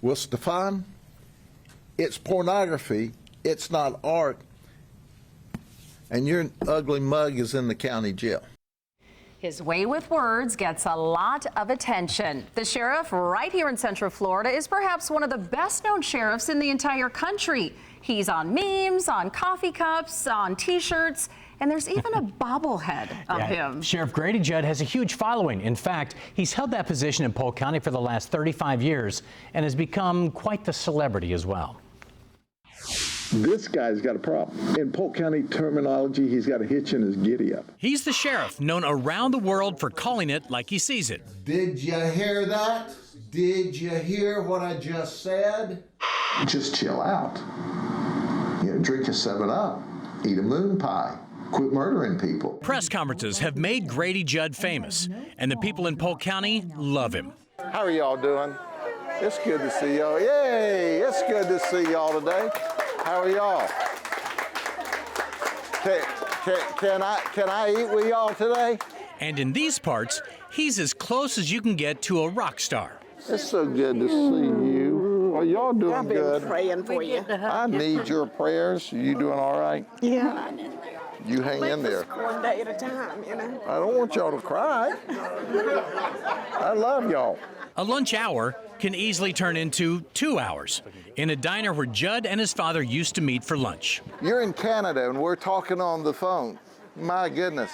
Well, Stefan, it's pornography. It's not art. And your ugly mug is in the county jail. His way with words gets a lot of attention. The sheriff right here in Central Florida is perhaps one of the best-known sheriffs in the entire country. He's on memes, on coffee cups, on T-shirts, and there's even a bobblehead of him. Sheriff Grady Judd has a huge following. In fact, he's held that position in Polk County for the last 35 years and has become quite the celebrity as well. This guy's got a problem. In Polk County terminology, he's got a hitch in his giddy-up. He's the sheriff known around the world for calling it like he sees it. Did you hear that? Did you hear what I just said? Just chill out. You know, drink a 7-Up, eat a moon pie, quit murdering people. Press conferences have made Grady Judd famous, and the people in Polk County love him. How are y'all doing? It's good to see y'all. Yay! It's good to see y'all today. How are y'all? Can I eat with y'all today? And in these parts, he's as close as you can get to a rock star. It's so good to see you. Well, y'all doing good. I've been praying for you. I need your prayers. You doing all right? Yeah. You hang in there. One day at a time, you know. I don't want y'all to cry. I love y'all. A lunch hour can easily turn into 2 hours in a diner where Judd and his father used to meet for lunch. You're in Canada and we're talking on the phone. My goodness.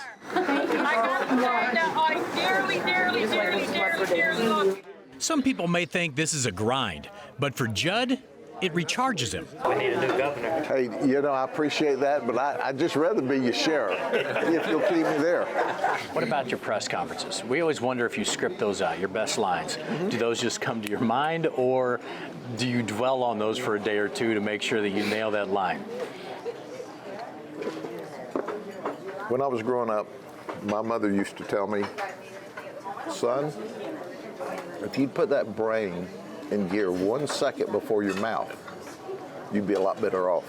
Some people may think this is a grind, but for Judd, it recharges him. We need a new governor. Hey, you know, I appreciate that, but I'd just rather be your sheriff if you'll keep me there. What about your press conferences? We always wonder if you script those out, your best lines. Do those just come to your mind, or do you dwell on those for a day or two to make sure that you nail that line? When I was growing up, my mother used to tell me, son, if you'd put that brain in gear 1 second before your mouth, you'd be a lot better off.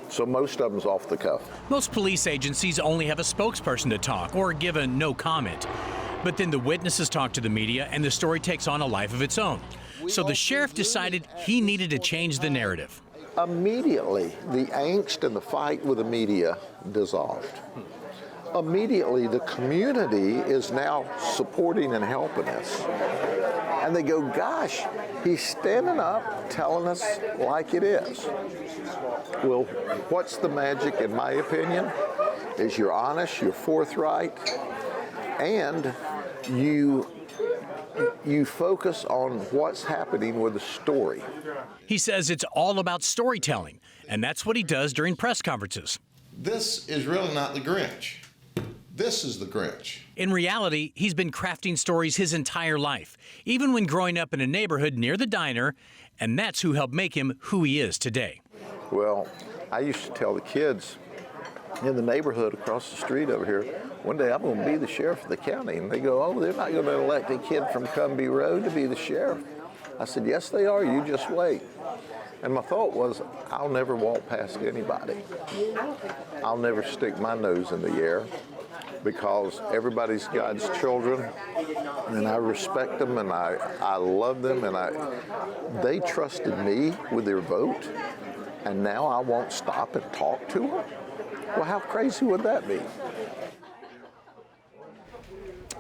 So most of them's off the cuff. Most police agencies only have a spokesperson to talk or give a no comment. But then the witnesses talk to the media and the story takes on a life of its own. So the sheriff decided he needed to change the narrative. Immediately, the angst and the fight with the media dissolved. Immediately, the community is now supporting and helping us. And they go, gosh, he's standing up, telling us like it is. Well, what's the magic, in my opinion, is you're honest, you're forthright, and you focus on what's happening with the story. He says it's all about storytelling, and that's what he does during press conferences. This is really not the Grinch. This is the Grinch. In reality, he's been crafting stories his entire life, even when growing up in a neighborhood near the diner, and that's who helped make him who he is today. Well, I used to tell the kids in the neighborhood across the street over here, one day I'm going to be the sheriff of the county. And they go, oh, they're not going to elect a kid from Cumbie Road to be the sheriff. I said, yes, they are. You just wait. And my thought was, I'll never walk past anybody. I'll never stick my nose in the air, because everybody's God's children, and I respect them, and I love them, and they trusted me with their vote, and now I won't stop and talk to them? Well, how crazy would that be?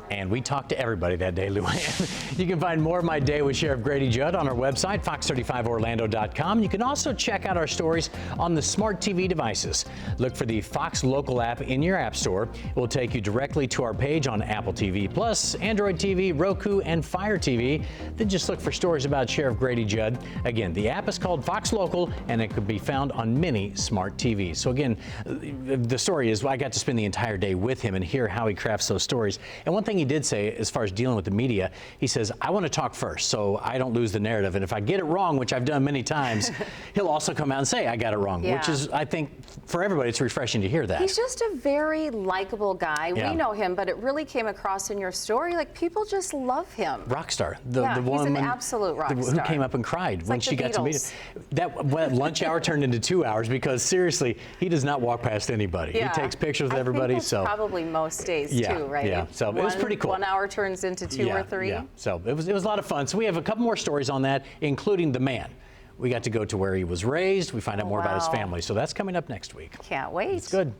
And we talked to everybody that day, Luann. You can find more of my day with Sheriff Grady Judd on our website, fox35orlando.com. You can also check out our stories on the smart TV devices. Look for the Fox Local app in your app store. It will take you directly to our page on Apple TV Plus, Android TV, Roku, and Fire TV. Then just look for stories about Sheriff Grady Judd. Again, the app is called Fox Local, and it could be found on many smart TVs. So again, the story is, I got to spend the entire day with him and hear how he crafts those stories. And one thing he did say, as far as dealing with the media, he says, I want to talk first so I don't lose the narrative. And if I get it wrong, which I've done many times, he'll also come out and say, I got it wrong, which is, I think, for everybody, it's refreshing to hear that. He's just a very likable guy. Yeah. We know him, but it really came across in your story, like people just love him. Rock star. He's an absolute rock star. Who came up and cried when like she got to meet him. That lunch hour turned into 2 hours because seriously, he does not walk past anybody. Yeah. He takes pictures with everybody. I think that's probably most days too, right? Yeah. So it was pretty pretty cool. 1 hour turns into 2 or 3. Yeah. So it was a lot of fun. So we have a couple more stories on that, including the man. We got to go to where he was raised. We find out more about his wow. family. So that's coming up next week. Can't wait. It's good.